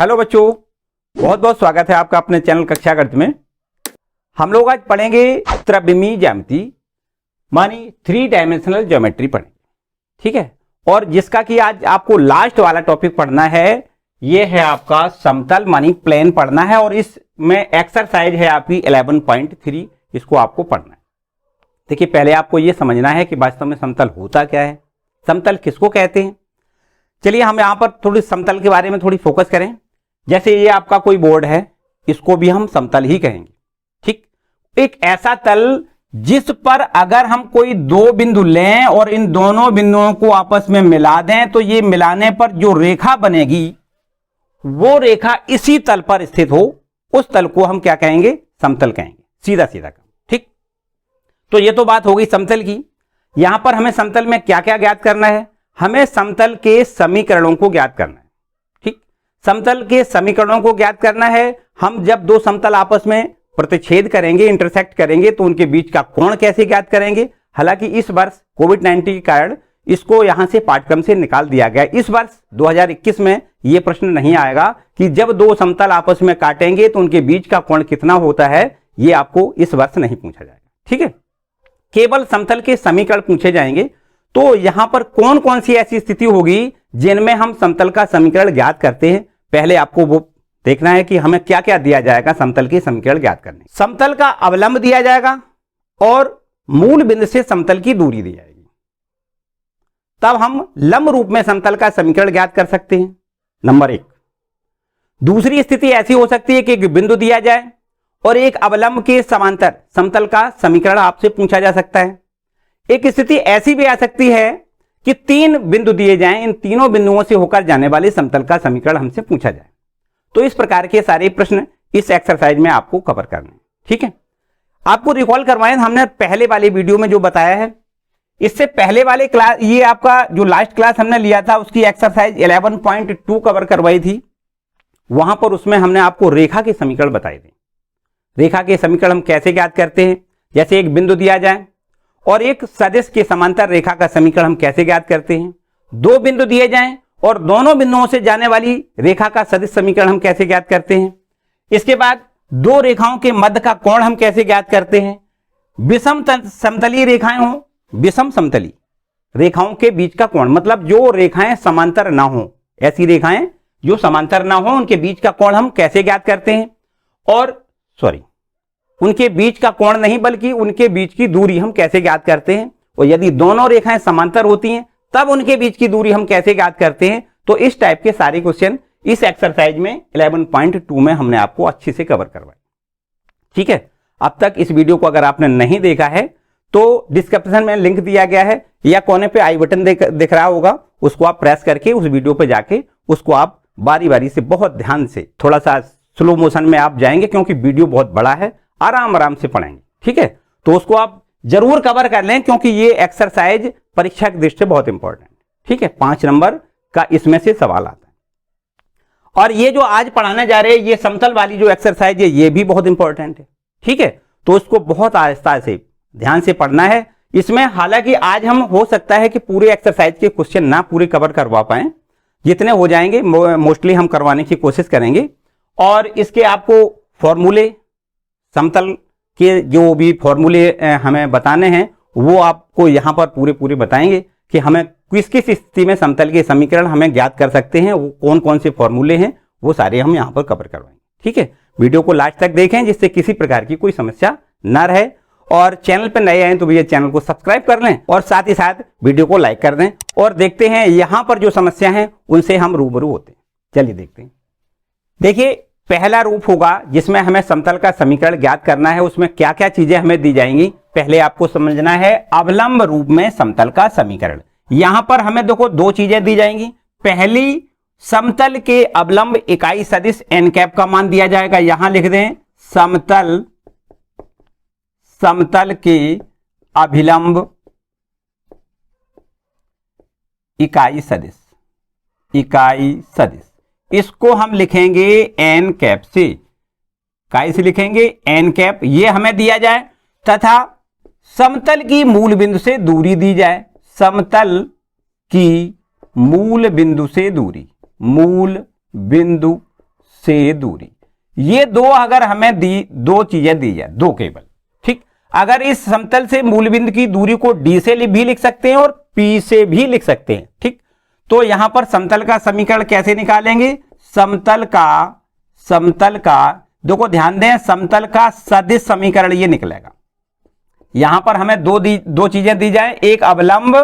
Hello बच्चों, बहुत बहुत स्वागत है आपका अपने चैनल कक्षा गणित में। हम लोग आज पढ़ेंगे त्रिविमीय ज्यामिति मानी 3 डायमेंशनल ज्योमेट्री पढ़ेंगे, ठीक है। और जिसका कि आज आपको लास्ट वाला टॉपिक पढ़ना है, ये है आपका समतल मानी प्लेन पढ़ना है। और इसमें एक्सरसाइज है आपकी 11.3, इसको आपको पढ़ना है। देखिए, पहले आपको ये समझना है कि वास्तव में समतल होता क्या है, समतल किसको कहते हैं। चलिए हम यहां पर थोड़ी समतल के बारे में थोड़ी फोकस करें। जैसे ये आपका कोई बोर्ड है, इसको भी हम समतल ही कहेंगे, ठीक। एक ऐसा तल जिस पर अगर हम कोई 2 बिंदु लें और इन दोनों बिंदुओं को आपस में मिला दें तो ये मिलाने पर जो रेखा बनेगी वो रेखा इसी तल पर स्थित हो, उस तल को हम क्या कहेंगे, समतल कहेंगे। सीधा सीधा काम, ठीक। तो ये तो बात हो गई समतल की। यहां पर हमें समतल में क्या क्या ज्ञात करना है, हमें समतल के समीकरणों को ज्ञात करना है, ठीक। समतल के समीकरणों को ज्ञात करना है। हम जब 2 समतल आपस में प्रतिच्छेद करेंगे, इंटरसेक्ट करेंगे, तो उनके बीच का कोण कैसे ज्ञात करेंगे। हालांकि इस वर्ष कोविड-19 के कारण इसको यहां से पाठ्यक्रम से निकाल दिया गया। इस वर्ष 2021 में यह प्रश्न नहीं आएगा कि जब 2 समतल आपस में काटेंगे तो उनके बीच का कोण कितना होता है, यह आपको इस वर्ष नहीं पूछा जाएगा, ठीक है। केवल समतल के समीकरण पूछे जाएंगे। तो यहां पर कौन कौन सी ऐसी स्थिति होगी जिनमें हम समतल का समीकरण ज्ञात करते हैं, पहले आपको वो देखना है कि हमें क्या क्या दिया जाएगा समतल के समीकरण ज्ञात करने। समतल का अवलंब दिया जाएगा और मूल बिंदु से समतल की दूरी दी जाएगी, तब हम लंब रूप में समतल का समीकरण ज्ञात कर सकते हैं, नंबर 1। दूसरी स्थिति ऐसी हो सकती है कि एक बिंदु दिया जाए और एक अवलंब के समांतर समतल का समीकरण आपसे पूछा जा सकता है। एक स्थिति ऐसी भी आ सकती है कि 3 बिंदु दिए जाएं, इन तीनों बिंदुओं से होकर जाने वाले समतल का समीकरण हमसे पूछा जाए। तो इस प्रकार के सारे प्रश्न इस एक्सरसाइज में आपको कवर करने हैं, ठीक है। आपको रिकॉल करवाएं, हमने पहले वाले वीडियो में जो बताया है, इससे पहले वाले क्लास, ये आपका जो लास्ट क्लास हमने लिया था उसकी एक्सरसाइज 11.2 कवर करवाई थी। वहां पर उसमें हमने आपको रेखा के समीकरण बताए थे। रेखा के समीकरण हम कैसे ज्ञात करते हैं, जैसे एक बिंदु दिया जाए और एक सदिश के समांतर रेखा का समीकरण हम कैसे ज्ञात करते हैं। 2 बिंदु दिए जाएं और दोनों बिंदुओं से जाने वाली रेखा का सदिश समीकरण हम कैसे ज्ञात करते हैं। इसके बाद 2 रेखाओं के मध्य का कोण हम कैसे ज्ञात करते हैं। विषम समतलीय रेखाएं हो, विषम समतली रेखाओं के बीच का कोण, मतलब जो रेखाएं समांतर ना हो, ऐसी रेखाएं जो समांतर ना हो, उनके बीच का कोण हम कैसे ज्ञात करते हैं। और उनके बीच का कोण नहीं बल्कि उनके बीच की दूरी हम कैसे ज्ञात करते हैं। और यदि दोनों रेखाएं समांतर होती हैं तब उनके बीच की दूरी हम कैसे ज्ञात करते हैं। तो इस टाइप के सारे क्वेश्चन इस एक्सरसाइज में 11.2 में हमने आपको अच्छे से कवर करवाए, ठीक है। अब तक इस वीडियो को अगर आपने नहीं देखा है तो डिस्क्रिप्शन में लिंक दिया गया है या कोने पे आई बटन दिख रहा होगा, उसको आप प्रेस करके उस वीडियो पे जाके उसको आप बारी बारी से बहुत ध्यान से थोड़ा सा स्लो मोशन में आप जाएंगे, क्योंकि वीडियो बहुत बड़ा है, आराम आराम से पढ़ेंगे, ठीक है। तो उसको आप जरूर कवर कर लें, क्योंकि ये एक्सरसाइज परीक्षा की दृष्टि से बहुत इंपॉर्टेंट है, ठीक है। 5 नंबर का इसमें से सवाल आता है। और ये जो आज पढ़ाने जा रहे हैं, ये समतल वाली जो एक्सरसाइज है, ये भी बहुत इंपॉर्टेंट है, ठीक है। तो उसको बहुत आहिस्ता से ध्यान से पढ़ना है। इसमें हालांकि आज हम हो सकता है कि पूरे एक्सरसाइज के क्वेश्चन ना पूरे कवर करवा पाए, जितने हो जाएंगे मोस्टली हम करवाने की कोशिश करेंगे। और इसके आपको फॉर्मूले, समतल के जो भी फॉर्मूले हमें बताने हैं वो आपको यहां पर पूरे पूरे बताएंगे कि हमें किस किस स्थिति में समतल के समीकरण हमें ज्ञात कर सकते हैं, वो कौन कौन से फॉर्मूले हैं, वो सारे हम यहां पर कवर करवाएंगे, ठीक है। वीडियो को लास्ट तक देखें जिससे किसी प्रकार की कोई समस्या ना रहे। और चैनल पर नए आए तो भैया चैनल को सब्सक्राइब कर लें और साथ ही साथ वीडियो को लाइक कर दें। और देखते हैं यहां पर जो समस्या है उनसे हम रूबरू होते हैं। चलिए देखते हैं। देखिए, पहला रूप होगा जिसमें हमें समतल का समीकरण ज्ञात करना है। उसमें क्या क्या चीजें हमें दी जाएंगी, पहले आपको समझना है अवलंब रूप में समतल का समीकरण। यहां पर हमें देखो 2 चीजें दी जाएंगी। पहली, समतल के अवलंब इकाई सदिश n कैप का मान दिया जाएगा। यहां लिख दें समतल के अभिलंब इकाई सदिश, इसको हम लिखेंगे n कैप से। काय से लिखेंगे, n कैप। ये हमें दिया जाए तथा समतल की मूल बिंदु से दूरी दी जाए। समतल की मूल बिंदु से दूरी, मूल बिंदु से दूरी, ये दो अगर हमें दो चीजें दी जाए, दो केवल, ठीक। अगर इस समतल से मूल बिंदु की दूरी को डी से भी लिख सकते हैं और पी से भी लिख सकते हैं, ठीक। तो यहां पर समतल का समीकरण कैसे निकालेंगे? समतल का देखो ध्यान दें, समतल का सदिश समीकरण ये निकलेगा। यहां पर हमें दो चीजें दी जाए, एक अवलंब,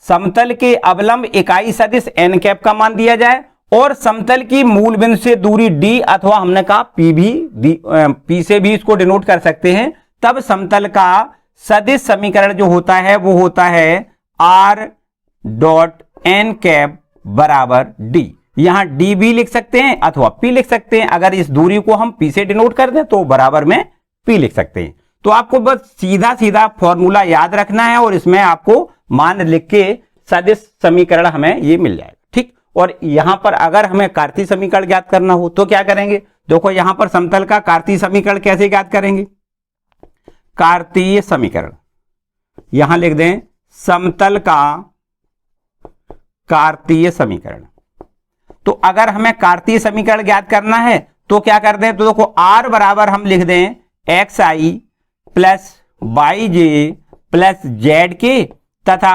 समतल के अवलंब इकाई सदिश एन कैप का मान दिया जाए और समतल की मूल बिंदु से दूरी डी अथवा हमने कहा पी से भी इसको डिनोट कर सकते हैं। तब समतल का सदिश समीकरण जो होता है वो होता है आर डॉट एन कैप बराबर डी। यहां डी भी लिख सकते हैं अथवा पी लिख सकते हैं। अगर इस दूरी को हम पी से डिनोट कर दें तो बराबर में पी लिख सकते हैं। तो आपको बस सीधा सीधा फॉर्मूला याद रखना है और इसमें आपको मान लिख के सदिश समीकरण हमें ये मिल जाएगा, ठीक। और यहां पर अगर हमें कार्तीय समीकरण ज्ञात करना हो तो क्या करेंगे? देखो यहां पर समतल का कार्तीय समीकरण कैसे ज्ञात करेंगे? कार्तीय समीकरण यहां लिख दें, समतल का कार्तीय समीकरण। तो अगर हमें कार्तीय समीकरण ज्ञात करना है तो क्या कर दें? तो देखो आर बराबर हम लिख दें एक्स आई प्लस वाई जे प्लस जेड के, तथा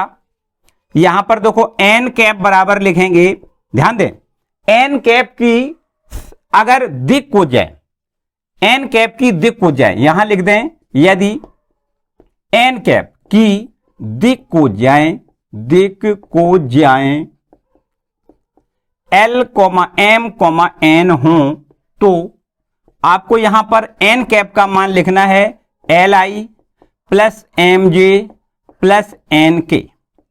यहां पर देखो एन कैप बराबर लिखेंगे, ध्यान दें, एन कैप की अगर दिक को जाए, एन कैप की दिक को जाए, यहां लिख दें यदि एन कैप की दिक को जाए एल एम एन हो तो आपको यहां पर एन कैप का मान लिखना है L I plus M J plus N K,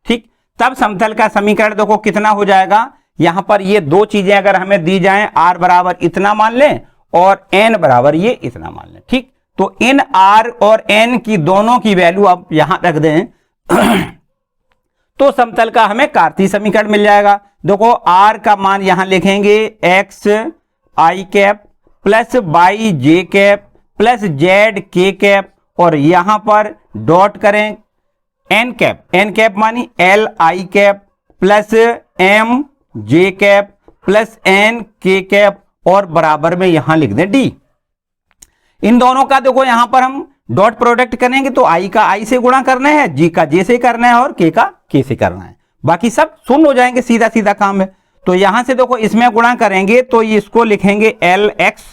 ठीक। तब समतल का समीकरण देखो कितना हो जाएगा? यहां पर ये दो चीजें अगर हमें दी जाएं, आर बराबर इतना मान लें और एन बराबर ये इतना मान लें, ठीक। तो इन आर और एन की दोनों की वैल्यू आप यहां रख दें तो समतल का हमें कार्तीय समीकरण मिल जाएगा। देखो आर का मान यहां लिखेंगे X I cap plus Y J cap plus Z K cap और यहां पर डॉट करें एन कैप मानी L I cap plus M J cap plus N K cap और बराबर में यहां लिख दें डी। इन दोनों का देखो यहां पर हम डॉट प्रोडक्ट करेंगे तो आई का आई से गुणा करना है, जी का जे से करना है और के का के से करना है, बाकी सब शून्य हो जाएंगे, सीधा सीधा काम है। तो यहां से देखो इसमें गुणा करेंगे तो इसको लिखेंगे एल एक्स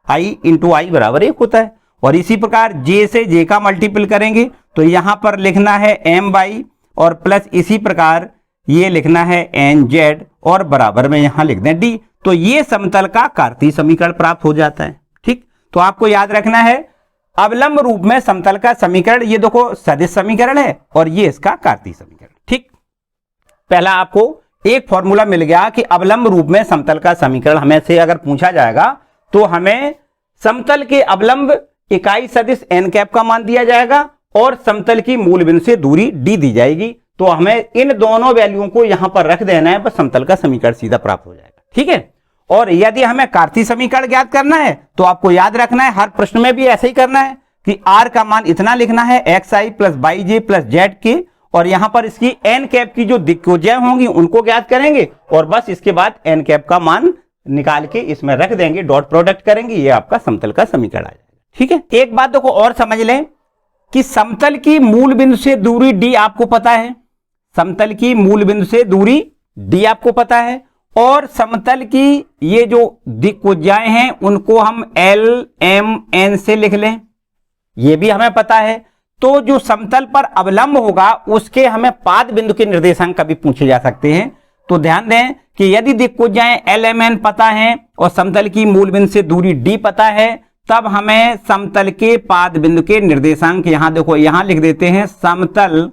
आई इंटू आई बराबर 1 होता है और इसी प्रकार जे से जे का मल्टीपल करेंगे तो यहां पर लिखना है एम बाई और प्लस इसी प्रकार ये लिखना है एन जेड और बराबर में यहां लिख दें डी। तो ये समतल का कार्तीय समीकरण प्राप्त हो जाता है, ठीक। तो आपको याद रखना है अवलंब रूप में समतल का समीकरण, ये देखो सदिश समीकरण है और ये इसका कार्तीय समीकरण, ठीक। पहला आपको एक फॉर्मूला मिल गया कि अवलंब रूप में समतल का समीकरण हमें से अगर पूछा जाएगा तो हमें समतल के अवलंब इकाई सदिश एन कैप का मान दिया जाएगा और समतल की मूल बिंदु से दूरी डी दी जाएगी। तो हमें इन दोनों वैल्यूओं को यहां पर रख देना है, बस समतल का समीकरण सीधा प्राप्त हो जाएगा, ठीक है। और यदि हमें कार्तीय समीकरण ज्ञात करना है तो आपको याद रखना है, हर प्रश्न में भी ऐसे ही करना है कि आर का मान इतना लिखना है एक्स आई प्लस वाई जे प्लस जेड के और यहां पर इसकी एन कैप की जो दिक्कतें होंगी उनको ज्ञात करेंगे और बस इसके बाद एन कैप का मान निकाल के इसमें रख देंगे, डॉट प्रोडक्ट करेंगे, ये आपका समतल का समीकरण आ जाएगा, ठीक है। एक बात देखो और समझ लें कि समतल की मूल बिंदु से दूरी डी आपको पता है, समतल की मूल बिंदु से दूरी डी आपको पता है और समतल की ये जो दिक्भुजाएं हैं उनको हम एल एम एन से लिख लें, ये भी हमें पता है। तो जो समतल पर अवलंब होगा उसके हमें पाद बिंदु के निर्देशांक कभी पूछे जा सकते हैं। तो ध्यान दें कि यदि दिक्भुजाएं एल एम एन पता है और समतल की मूल बिंदु से दूरी डी पता है तब हमें समतल के पाद बिंदु के निर्देशांक यहां देखो यहां लिख देते हैं, समतल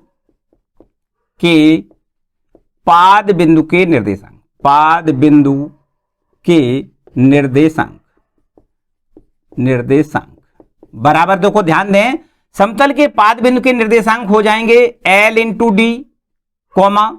के पाद बिंदु के निर्देशांक, पाद बिंदु के निर्देशांक बराबर देखो ध्यान दें, समतल के पाद बिंदु के निर्देशांक हो जाएंगे L into D comma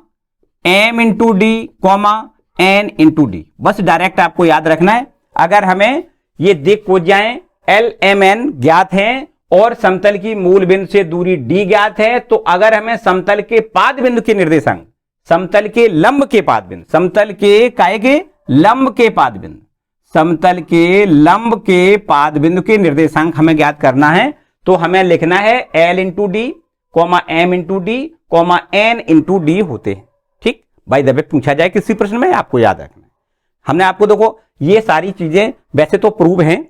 M into D comma N into D. बस डायरेक्ट आपको याद रखना है, अगर हमें ये दिक्भुजाएं एल एम एन ज्ञात हैं और समतल की मूल बिंदु से दूरी डी ज्ञात है तो अगर हमें समतल के पाद बिंदु के निर्देशांक, समतल के लंब के पाद बिंदु, समतल के काहे के लंब के पाद बिंदु, समतल के लंब के पाद बिंदु के निर्देशांक हमें ज्ञात करना है। तो हमें लिखना है L into D, M into D, N into D होते हैं। ठीक, बाय द वे पूछा जाए किसी प्रश्न में, आपको याद रखना है। हमने आपको देखो ये सारी चीजें वैसे तो प्रूव हैं,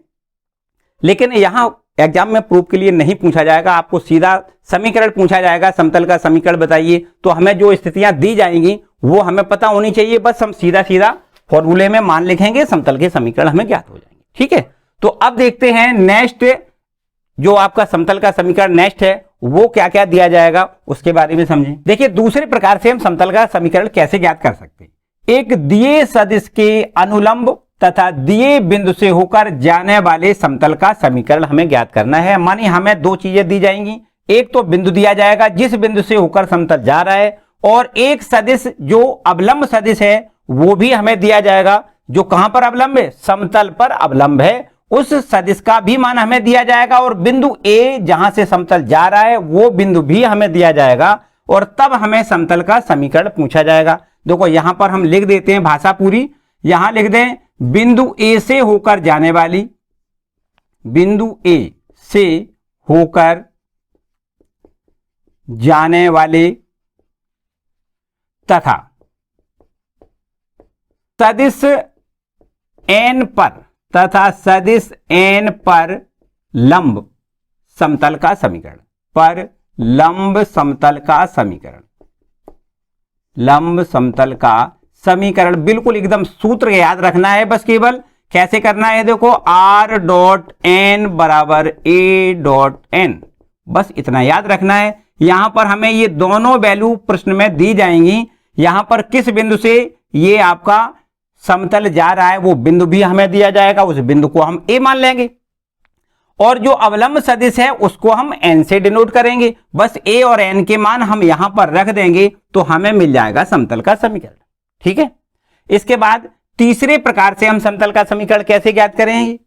लेकिन यहां एग्जाम में प्रूफ के लिए नहीं पूछा जाएगा, आपको सीधा समीकरण पूछा जाएगा, समतल का समीकरण बताइए। तो हमें जो स्थितियां दी जाएंगी वो हमें पता होनी चाहिए, बस हम सीधा सीधा फॉर्मूले में मान लिखेंगे, समतल के समीकरण हमें ज्ञात हो जाएंगे। ठीक है, तो अब देखते हैं नेक्स्ट जो आपका समतल का समीकरण नेक्स्ट है वो क्या क्या दिया जाएगा उसके बारे में समझें। देखिए दूसरे प्रकार से हम समतल का समीकरण कैसे ज्ञात कर सकते हैं। एक दिए सदिश के अनुलंब तथा दिए बिंदु से होकर जाने वाले समतल का समीकरण हमें ज्ञात करना है। मानी हमें दो चीजें दी जाएंगी, एक तो बिंदु दिया जाएगा जिस बिंदु से होकर समतल जा रहा है, और एक सदिश जो अवलंब सदिश है वो भी हमें दिया जाएगा, जो कहां पर अवलंब है, समतल पर अवलंब है, उस सदिश का भी मान हमें दिया जाएगा, और बिंदु ए जहां से समतल जा रहा है वो बिंदु भी हमें दिया जाएगा, और तब हमें समतल का समीकरण पूछा जाएगा। देखो यहां पर हम लिख देते हैं भाषा पूरी, यहां लिख दें बिंदु ए से होकर जाने वाली, बिंदु ए से होकर जाने वाले तथा सदिश एन पर तथा सदिश एन पर लंब समतल का समीकरण, पर लंब समतल का समीकरण, लंब समतल का समीकरण बिल्कुल एकदम सूत्र याद रखना है, बस केवल कैसे करना है देखो r डॉट एन बराबर a डॉट एन, बस इतना याद रखना है। यहां पर हमें ये दोनों वैल्यू प्रश्न में दी जाएंगी, यहां पर किस बिंदु से ये आपका समतल जा रहा है वो बिंदु भी हमें दिया जाएगा, उस बिंदु को हम a मान लेंगे, और जो अवलंब सदिश है उसको हम n से डिनोट करेंगे, बस a और n के मान हम यहां पर रख देंगे तो हमें मिल जाएगा समतल का समीकरण। ठीक है, इसके बाद तीसरे प्रकार से हम समतल का समीकरण कैसे ज्ञात करेंगे।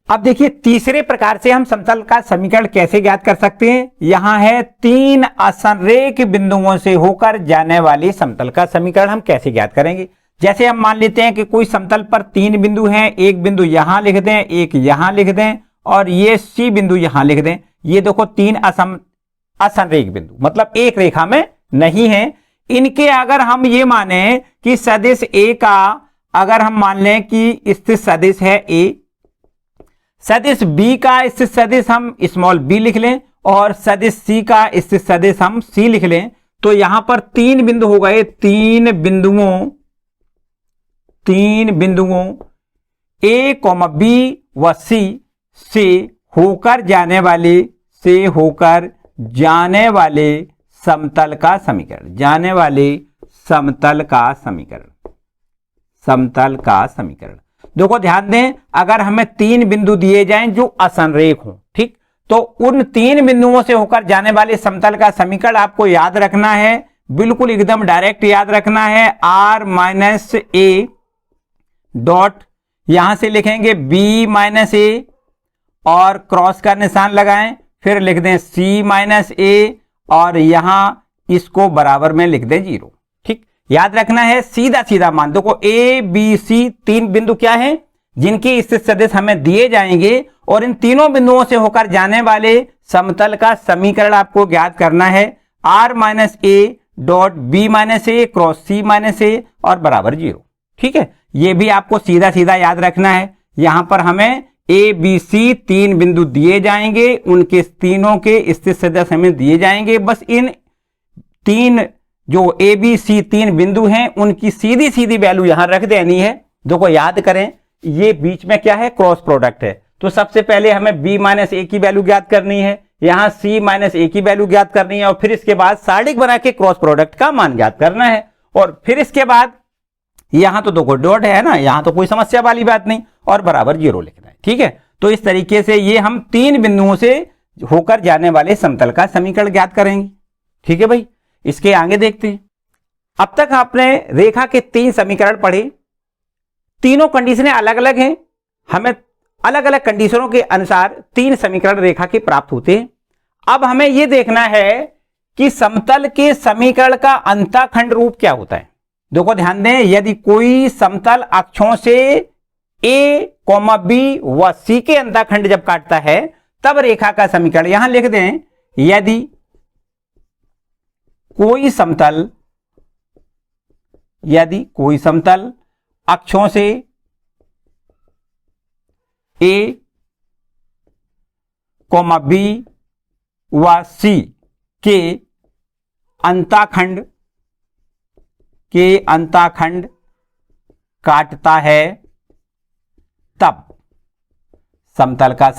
अब देखिए तीसरे प्रकार से हम समतल का समीकरण कैसे ज्ञात कर सकते हैं। यहां है तीन असंरेख बिंदुओं से होकर जाने वाले समतल का समीकरण हम कैसे ज्ञात करेंगे। जैसे हम मान लेते हैं कि कोई समतल पर तीन बिंदु हैं, एक बिंदु यहां लिख दें, एक यहां लिख दें, और ये सी बिंदु यहां लिख दें। ये देखो तीन असंरेख बिंदु मतलब एक रेखा में नहीं है। इनके अगर हम ये माने कि सदिश ए का अगर हम मान लें कि स्थित सदिश है ए, सदिश बी का स्थित सदिश हम स्मॉल बी लिख लें, और सदिश सी का स्थित सदिश हम सी लिख लें, तो यहां पर तीन बिंदु हो गए, तीन बिंदुओं ए कॉमा बी व सी से होकर जाने वाले समतल का समीकरण, जाने वाले समतल का समीकरण। देखो ध्यान दें, अगर हमें तीन बिंदु दिए जाएं जो असंरेख हों, ठीक, तो उन तीन बिंदुओं से होकर जाने वाले समतल का समीकरण आपको याद रखना है, बिल्कुल एकदम डायरेक्ट याद रखना है। r माइनस ए डॉट, यहां से लिखेंगे b माइनस ए और क्रॉस का निशान लगाएं, फिर लिख दें c माइनस ए और यहां इसको बराबर में लिख दें 0। ठीक, याद रखना है सीधा सीधा मान। देखो ए बी सी तीन बिंदु क्या हैं जिनके स्थित सदिश हमें दिए जाएंगे, और इन तीनों बिंदुओं से होकर जाने वाले समतल का समीकरण आपको ज्ञात करना है। r minus a dot b minus a cross c minus a और बराबर 0। ठीक है, ये भी आपको सीधा सीधा याद रखना है। यहां पर हमें ए बी सी तीन बिंदु दिए जाएंगे, उनके तीनों के स्थित सदिश हमें दिए जाएंगे, बस इन तीन जो ए बी सी तीन बिंदु हैं उनकी सीधी सीधी वैल्यू यहां रख देनी है। देखो याद करें, ये बीच में क्या है, क्रॉस प्रोडक्ट है, तो सबसे पहले हमें b माइनस ए की वैल्यू ज्ञात करनी है, यहां c माइनस ए की वैल्यू ज्ञात करनी है, और फिर इसके बाद सारणिक बना के क्रॉस प्रोडक्ट का मान ज्ञात करना है, और फिर इसके बाद यहां तो देखो डॉट है ना, यहां तो कोई समस्या वाली बात नहीं, और बराबर 0 लिखना है। ठीक है, तो इस तरीके से ये हम तीन बिंदुओं से होकर जाने वाले समतल का समीकरण ज्ञात करेंगे। ठीक है भाई, इसके आगे देखते हैं। अब तक आपने रेखा के तीन समीकरण पढ़े, तीनों कंडीशनें अलग अलग हैं, हमें अलग अलग कंडीशनों के अनुसार तीन समीकरण रेखा के प्राप्त होते हैं। अब हमें यह देखना है कि समतल के समीकरण का अंतःखंड रूप क्या होता है। देखो ध्यान दें, यदि कोई समतल अक्षों से ए कॉमा बी व सी के अंतःखंड जब काटता है तब रेखा का समीकरण यहां लिख दें, यदि कोई समतल अक्षों से ए कॉमा बी व सी के अंतःखंड काटता है तब समतल का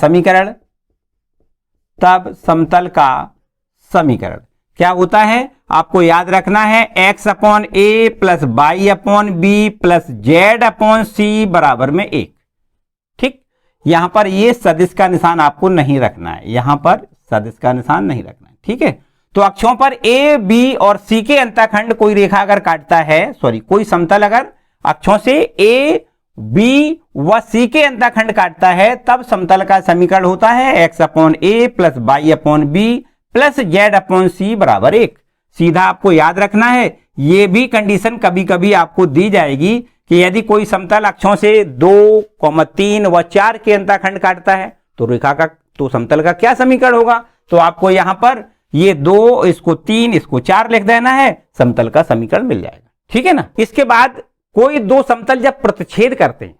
समीकरण क्या होता है, आपको याद रखना है, x upon a plus y upon b plus z upon c बराबर में 1। ठीक, यहां पर ये सदिश का निशान आपको नहीं रखना है, ठीक है। तो अक्षों पर ए बी और सी के अंतःखंड कोई रेखा अगर काटता है, कोई समतल अगर अक्षों से ए बी व सी के अंतःखंड काटता है तब समतल का समीकरण होता है x upon a plus y upon b plus z upon c बराबर 1। सीधा आपको याद रखना है। यह भी कंडीशन कभी कभी आपको दी जाएगी कि यदि कोई समतल अक्षों से 2, 3 व 4 के अंतःखंड काटता है तो समतल का क्या समीकरण होगा। तो आपको यहां पर ये 2, इसको 3, इसको 4 लिख देना है, समतल का समीकरण मिल जाएगा। ठीक है ना। इसके बाद कोई दो समतल जब प्रतिच्छेद करते हैं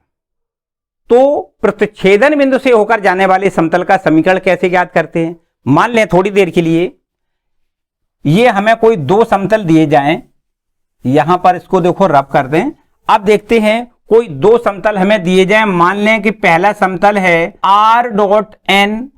तो प्रतिच्छेदन बिंदु से होकर जाने वाले समतल का समीकरण कैसे ज्ञात करते हैं। मान लें थोड़ी देर के लिए ये हमें कोई दो समतल दिए जाएं, यहां पर इसको देखो रब कर दें। अब देखते हैं कोई दो समतल हमें दिए जाएं। मान लें कि पहला समतल है r डॉट n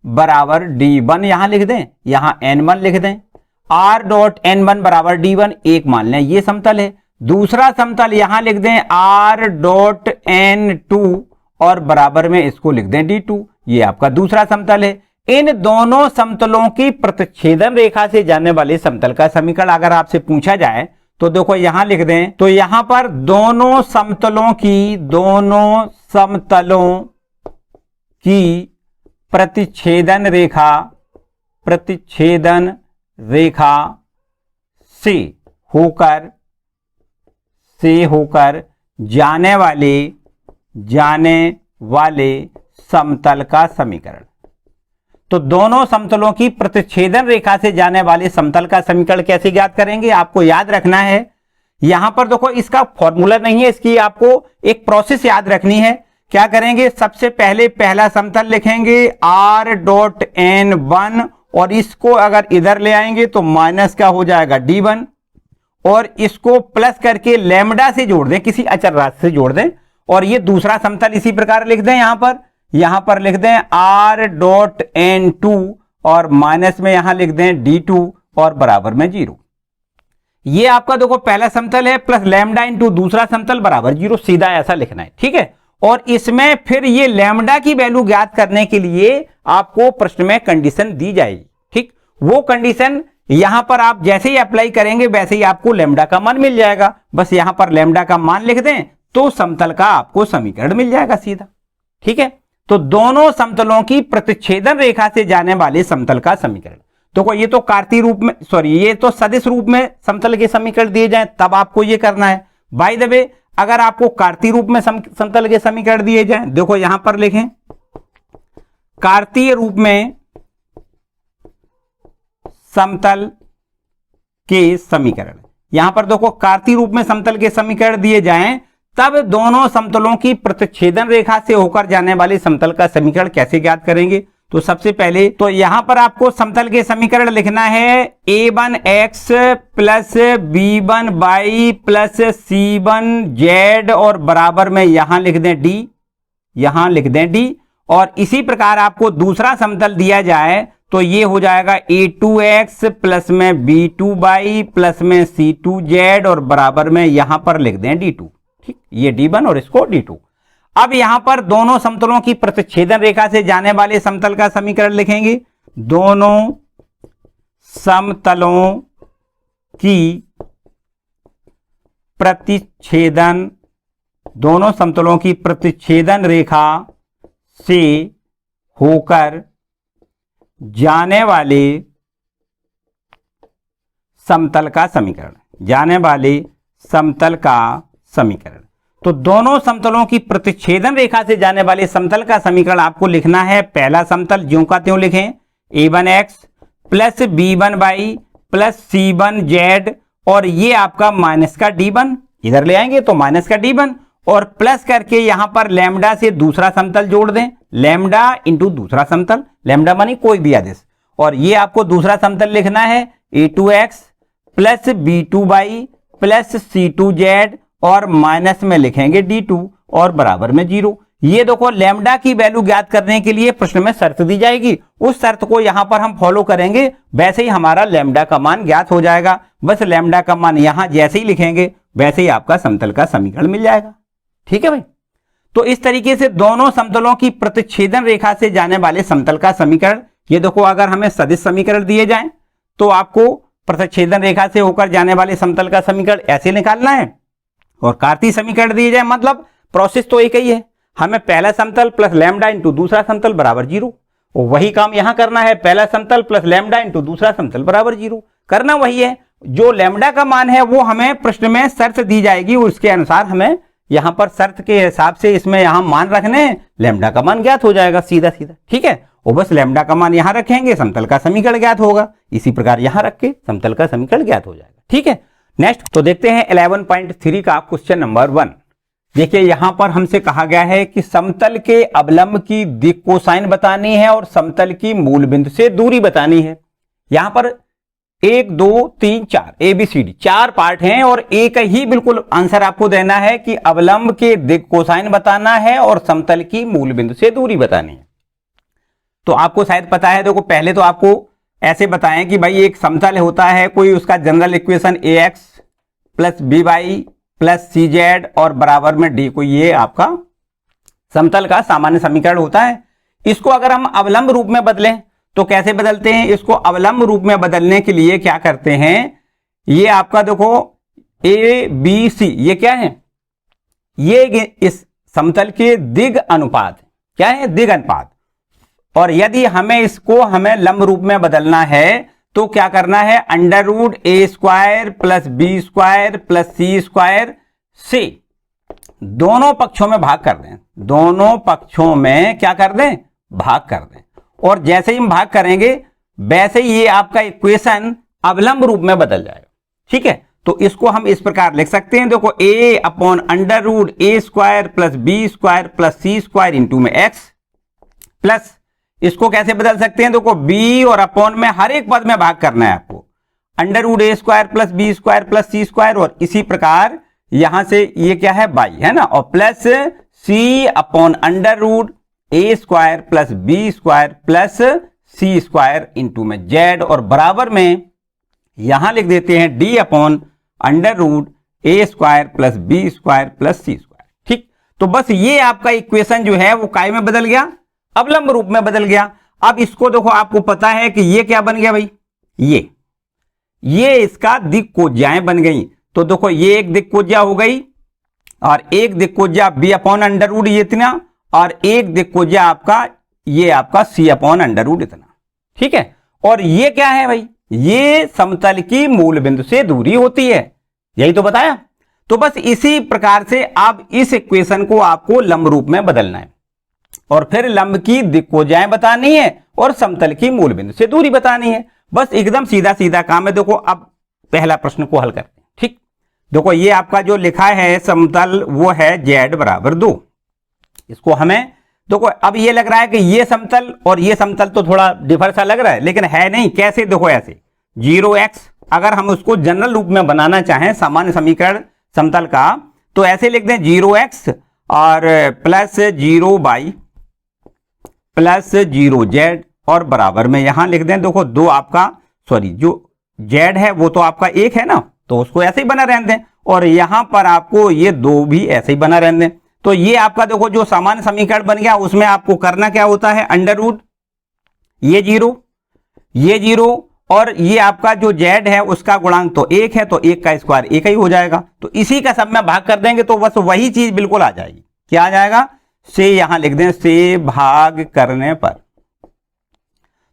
बराबर d1, यहां लिख दें, यहां n1 लिख दें। r डॉट n1 बराबर d1 एक मान लें ये समतल है। दूसरा समतल यहां लिख दें r डॉट n2 और बराबर में इसको लिख दें d2, ये आपका दूसरा समतल है। इन दोनों समतलों की प्रतिच्छेदन रेखा से जाने वाले समतल का समीकरण अगर आपसे पूछा जाए तो देखो यहां लिख दें। तो यहां पर दोनों समतलों की प्रतिच्छेदन रेखा से होकर जाने वाले समतल का समीकरण। तो दोनों समतलों की प्रतिच्छेदन रेखा से जाने वाले समतल का समीकरण कैसे ज्ञात करेंगे, आपको याद रखना है। यहां पर देखो इसका फॉर्मूला नहीं है, इसकी आपको एक प्रोसेस याद रखनी है। क्या करेंगे, सबसे पहले पहला समतल लिखेंगे r डॉट n1 और इसको अगर इधर ले आएंगे तो माइनस का हो जाएगा d1 और इसको प्लस करके लैम्डा से जोड़ दें, किसी अचर राशि से जोड़ दें। और ये दूसरा समतल इसी प्रकार लिख दें, यहां पर लिख दें r डॉट n2 और माइनस में यहां लिख दें d2 और बराबर में 0। ये आपका देखो पहला समतल है प्लस लैम्डा इंटू दूसरा समतल बराबर 0, सीधा ऐसा लिखना है। ठीक है। और इसमें फिर ये लैम्डा की वैल्यू ज्ञात करने के लिए आपको प्रश्न में कंडीशन दी जाएगी। ठीक, वो कंडीशन यहां पर आप जैसे ही अप्लाई करेंगे वैसे ही आपको लैम्डा का मान मिल जाएगा। बस यहां पर लैम्डा का मान लिख दें तो समतल का आपको समीकरण मिल जाएगा सीधा। ठीक है। तो दोनों समतलों की प्रतिच्छेदन रेखा से जाने वाले समतल का समीकरण। तो ये तो कार्तीय रूप में ये तो सदिश रूप में समतल के समीकरण दिए जाएं तब आपको ये करना है। बाय द वे अगर आपको कार्तीय रूप में समतल के समीकरण दिए जाएं, देखो यहां पर लिखें कार्तीय रूप में समतल के समीकरण। यहां पर देखो कार्तीय रूप में समतल के समीकरण दिए जाएं तब दोनों समतलों की प्रतिच्छेदन रेखा से होकर जाने वाले समतल का समीकरण कैसे ज्ञात करेंगे। तो सबसे पहले तो यहां पर आपको समतल के समीकरण लिखना है a1x plus b1y plus c1z और बराबर में यहां लिख दें d। और इसी प्रकार आपको दूसरा समतल दिया जाए तो ये हो जाएगा a2x प्लस में b2y प्लस में c2z और बराबर में यहां पर लिख दें d2। ठीक, ये d1 और इसको d2। अब यहां पर दोनों समतलों की प्रतिच्छेदन रेखा से जाने वाले समतल का समीकरण लिखेंगे। दोनों समतलों की प्रतिच्छेदन रेखा से होकर जाने वाले समतल का समीकरण। तो दोनों समतलों की प्रतिच्छेदन रेखा से जाने वाले समतल का समीकरण आपको लिखना है। पहला समतल ज्यों का त्यों लिखें, a1x plus b1y plus c1z, और ये आपका माइनस का d1 इधर ले आएंगे तो माइनस का d1, और प्लस करके यहां पर लैम्डा से दूसरा समतल जोड़ दें, लैम्डा इंटू दूसरा समतल, लैम्डा मानी कोई भी आदेश, और ये आपको दूसरा समतल लिखना है a2x plus b2y plus c2z, और माइनस में लिखेंगे d2 और बराबर में 0। ये देखो लैम्डा की वैल्यू ज्ञात करने के लिए प्रश्न में शर्त दी जाएगी, उस शर्त को यहां पर हम फॉलो करेंगे, वैसे ही हमारा लैम्डा का मान ज्ञात हो जाएगा। बस लैम्डा का मान यहां जैसे ही लिखेंगे वैसे ही आपका समतल का समीकरण मिल जाएगा। ठीक है भाई, तो इस तरीके से दोनों समतलों की प्रतिच्छेदन रेखा से जाने वाले समतल का समीकरण, ये देखो अगर हमें सदिश समीकरण दिए जाएं तो आपको प्रतिच्छेदन रेखा से होकर जाने वाले समतल का समीकरण ऐसे निकालना है, और कार्तीय समीकरण दिए जाए मतलब प्रोसेस तो एक ही है, हमें पहला समतल प्लस लैम्डा इंटू दूसरा समतल बराबर 0, वही काम यहां करना है, पहला समतल प्लस लैम्डा इंटू दूसरा समतल बराबर 0 करना वही है। जो लैम्डा का मान है वो हमें प्रश्न में शर्त दी जाएगी, उसके अनुसार हमें यहां पर शर्त के हिसाब से इसमें यहां मान रखने हैं, लैम्डा का मान ज्ञात हो जाएगा सीधा सीधा। ठीक है, और बस लैम्डा का मान यहां रखेंगे, समतल का समीकरण ज्ञात होगा, इसी प्रकार यहां रख के समतल का समीकरण ज्ञात हो जाएगा। ठीक है, नेक्स्ट तो देखते हैं 11.3 का क्वेश्चन नंबर 1। देखिए यहां पर हमसे कहा गया है कि समतल के अवलंब की दिक् कोसाइन बतानी है और समतल की मूल बिंदु से दूरी बतानी है। यहां पर 1 2 3 4 ABCD 4 पार्ट हैं और एक ही बिल्कुल आंसर आपको देना है कि अवलंब के दिक् कोसाइन बताना है और समतल की मूल बिंदु से दूरी बतानी है। तो आपको शायद पता है, देखो पहले तो आपको ऐसे बताएं कि भाई एक समतल होता है कोई, उसका general equation ax plus by plus cz और बराबर में d, कोई ये आपका समतल का सामान्य समीकरण होता है। इसको अगर हम अवलंब रूप में बदलें तो कैसे बदलते हैं, इसको अवलंब रूप में बदलने के लिए क्या करते हैं, ये आपका देखो ABC ये क्या है, ये इस समतल के दिग अनुपात, क्या है दिग अनुपात, और यदि हमें लंब रूप में बदलना है तो क्या करना है, under root a square plus B square plus C square से दोनों पक्षों में भाग कर दें, दोनों पक्षों में क्या कर दें, भाग कर दें, और जैसे ही हम भाग करेंगे वैसे ही ये आपका इक्वेशन अवलंब रूप में बदल जाएगा। ठीक है, तो इसको हम इस प्रकार लिख सकते हैं, देखो a upon under root a square plus B square plus C square into में x, प्लस इसको कैसे बदल सकते हैं, देखो b और अपॉन में हर एक पद में भाग करना है आपको, under root a square plus B square plus C square, और इसी प्रकार यहां से ये क्या है बाई है ना, और plus c upon under root a square plus B square plus C square into में z, और बराबर में यहां लिख देते हैं d upon under root a square plus B square plus C square. ठीक, तो बस ये आपका इक्वेशन जो है वो काय में बदल गया, अवलंब रूप में बदल गया। अब इसको देखो आपको पता है कि ये क्या बन गया भाई, ये इसका दिक् कोज्याएं बन गई, तो देखो ये एक दिक् कोज्या हो गई और एक दिक् कोज्या b अपॉन अंडर रूट ये इतना, और एक दिक् कोज्या आपका ये आपका c अपॉन अंडर रूट इतना। ठीक है, और ये क्या है भाई, ये समतल की मूल बिंदु से दूरी होती है, यही तो बताया। तो बस इसी प्रकार से अब इस इक्वेशन को आपको लंब रूप में बदलना है और फिर लंब की दिक् कोज्याएं बतानी है और समतल की मूल बिंदु से दूरी बतानी है। बस एकदम सीधा सीधा काम है। देखो अब पहला प्रश्न को हल करते हैं। ठीक, देखो ये आपका जो लिखा है समतल वो है z बराबर 2, इसको हमें देखो अब ये लग रहा है कि ये समतल और ये समतल तो थोड़ा डिफर सा लग रहा है, लेकिन है नहीं। कैसे, देखो ऐसे 0x अगर हम उसको जनरल रूप में बनाना चाहें सामान्य समीकरण समतल का, तो ऐसे लिख दें 0x और प्लस 0y प्लस 0z, और बराबर में यहां लिख दें देखो दो आपका जो z है वो तो आपका 1 है ना, तो उसको ऐसे ही बना रहने दें, और यहां पर आपको ये 2 भी ऐसे ही बना रहने दें। तो ये आपका देखो जो सामान्य समीकरण बन गया, उसमें आपको करना क्या होता है, अंडर रूट ये 0 और ये आपका जो z है उसका गुणांक तो 1 है, तो 1 का स्क्वायर 1 ही हो जाएगा, तो इसी का सब में भाग कर देंगे तो बस वही चीज बिल्कुल आ जाएगी। क्या आ जाएगा, से यहां लिख दें से भाग करने पर,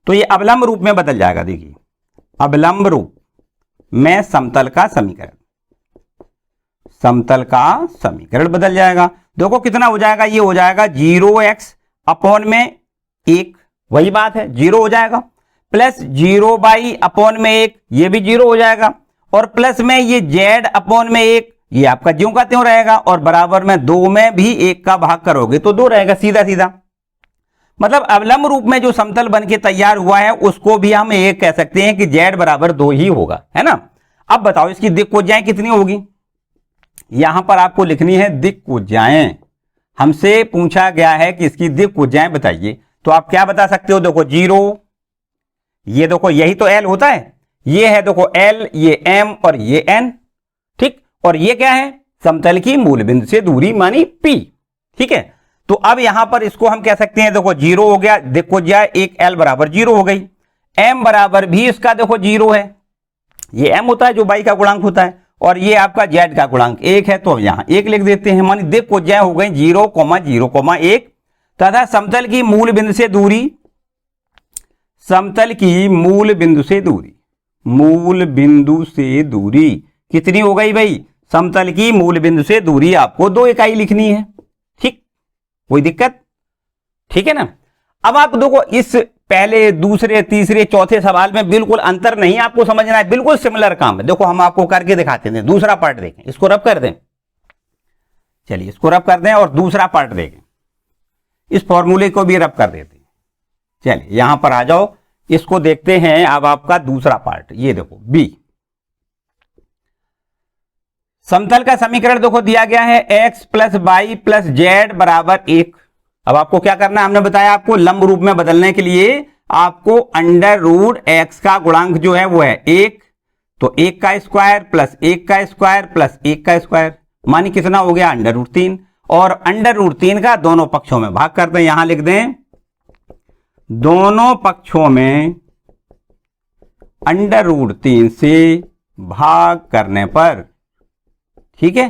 तो ये अवलंब रूप में बदल जाएगा। देखिए अवलंब रूप में समतल का समीकरण, समतल का समीकरण बदल जाएगा। देखो कितना हो जाएगा, ये हो जाएगा 0x अपॉन में 1, वही बात है 0 हो जाएगा, प्लस 0/(1) ये भी 0 हो जाएगा, और प्लस में ये z अपॉन में 1 ये आपका ज्यों का त्यों रहेगा, और बराबर में 2 में भी 1 का भाग करोगे तो 2 रहेगा, सीधा सीधा। मतलब अवलंब रूप में जो समतल बन के तैयार हुआ है उसको भी हम ये कह सकते हैं कि z बराबर 2 ही होगा, है ना। अब बताओ इसकी दिक्कोजाएं कितनी होगी। यहां पर आपको लिखनी है दिक्कोजाएं। हमसे पूछा गया है कि इसकी दिक्कोजाएं बताइए, तो आप क्या बता सकते हो। देखो 0, ये देखो यही तो l होता है, ये है देखो l, ये m और ये n, ठीक। और ये क्या है, समतल की मूल बिंदु से दूरी मानी p, ठीक है। तो अब यहां पर इसको हम कह सकते हैं, देखो 0 हो गया, देखो जाए एक l बराबर 0 हो गई, m बराबर भी इसका देखो 0 है, ये m होता है जो y का गुणांक होता है, और ये आपका z का गुणांक 1 है, तो यहां 1 लिख देते हैं। मानी देखो जाए हो गई 0,0,1 तथा समतल की मूल बिंदु से दूरी, समतल की मूल बिंदु से दूरी, मूल बिंदु से दूरी कितनी हो गई भाई, समतल की मूल बिंदु से दूरी आपको 2 इकाई लिखनी है, ठीक, कोई दिक्कत, ठीक है ना। अब आप देखो इस पहले दूसरे तीसरे चौथे सवाल में बिल्कुल अंतर नहीं आपको समझना है, बिल्कुल सिमिलर काम है। देखो हम आपको करके दिखाते हैं, दूसरा पार्ट देखें, इसको रब कर दें, चलिए इसको रब कर दें और दूसरा पार्ट देखें, इस फॉर्मूले को भी रब कर देते हैं। चलिए यहां पर आ जाओ, इसको देखते हैं। अब आपका दूसरा पार्ट, ये देखो बी, समतल का समीकरण देखो दिया गया है x plus Y plus Z बराबर 1। अब आपको क्या करना है, हमने बताया आपको लंब रूप में बदलने के लिए आपको √x का गुणांक जो है वो है 1, तो 1 का स्क्वायर प्लस 1 का स्क्वायर प्लस 1 का स्क्वायर, मानी कितना हो गया √3, और √3 का दोनों पक्षों में भाग करते हैं। यहां लिख दें दोनों पक्षों में √3 से भाग करने पर, ठीक है,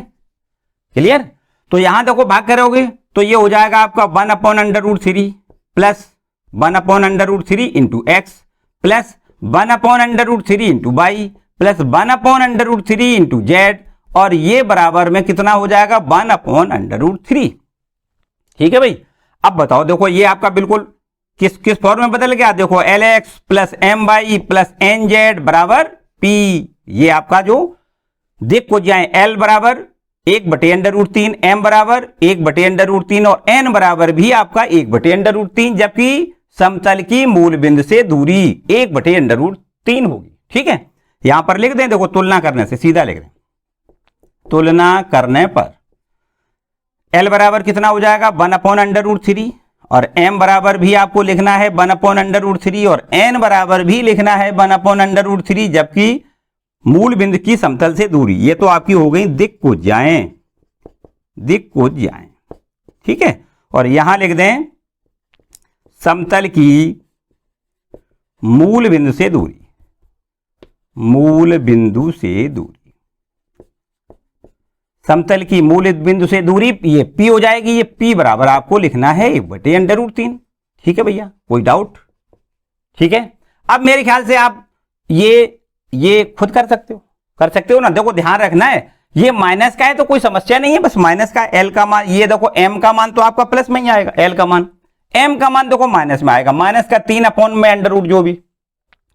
क्लियर। तो यहां देखो भाग करोगे तो ये हो जाएगा आपका 1/√3 plus 1/√3 into X plus 1/√3 into Y plus 1/√3 into Z, और ये बराबर में कितना हो जाएगा 1/√3, ठीक है भाई। अब बताओ देखो ये आपका बिल्कुल किस किस फॉर्म में बदल गया, देखो LX plus MY plus NZ बराबर P, ये आपका जो देखो जाए L बराबर 1/√3, M बराबर 1/√3 और N बराबर भी आपका 1/√3, जबकि समतल की मूल बिंदु से दूरी 1/√3 होगी, ठीक है। यहां पर लिख दें, देखो तुलना करने से सीधा लिख दें, तुलना करने पर L बराबर कितना हो जाएगा 1/√3, और M बराबर भी आपको लिखना है 1/√3 और N बराबर भी लिखना है 1/√3, जबकि मूल बिंदु की समतल से दूरी, ये तो आपकी हो गई दिक्कोजाएं, दिक्कोजाएं, ठीक है। और यहां लिख दें समतल की मूल बिंदु से दूरी, मूल बिंदु से दूरी, समतल की मूल बिंदु से दूरी ये P हो जाएगी, ये P बराबर आपको लिखना है 1/√3, ठीक है भैया, कोई डाउट, ठीक है। अब मेरे ख्याल से आप ये खुद कर सकते हो ना। देखो ध्यान रखना है, ये माइनस का है तो कोई समस्या नहीं है, बस माइनस का L का मान, ये देखो M का मान तो आपका प्लस में ही आएगा, L का मान, M का मान देखो माइनस में आएगा, माइनस का 3 अपॉन में अंडर जो भी,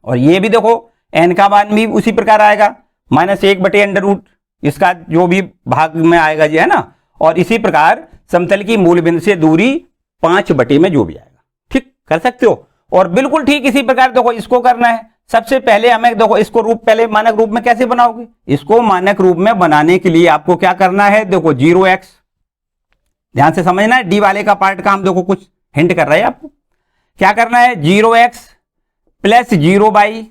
और ये भी देखो N का मान भी उसी प्रकार आएगा -1/√, इसका जो भी भाग में आएगा जी, है ना। और इसी प्रकार समतल की मूल बिंदु से दूरी 5/, में जो भी आएगा, ठीक कर सकते हो। और बिल्कुल ठीक इसी प्रकार देखो इसको करना है। सबसे पहले हमें देखो इसको रूप पहले मानक रूप में कैसे बनाओगे, इसको मानक रूप में बनाने के लिए आपको क्या करना है, देखो 0x, ध्यान से समझना है, डी वाले का पार्ट का हम देखो कुछ हिंट कर रहे हैं आपको, क्या करना है 0x plus 0y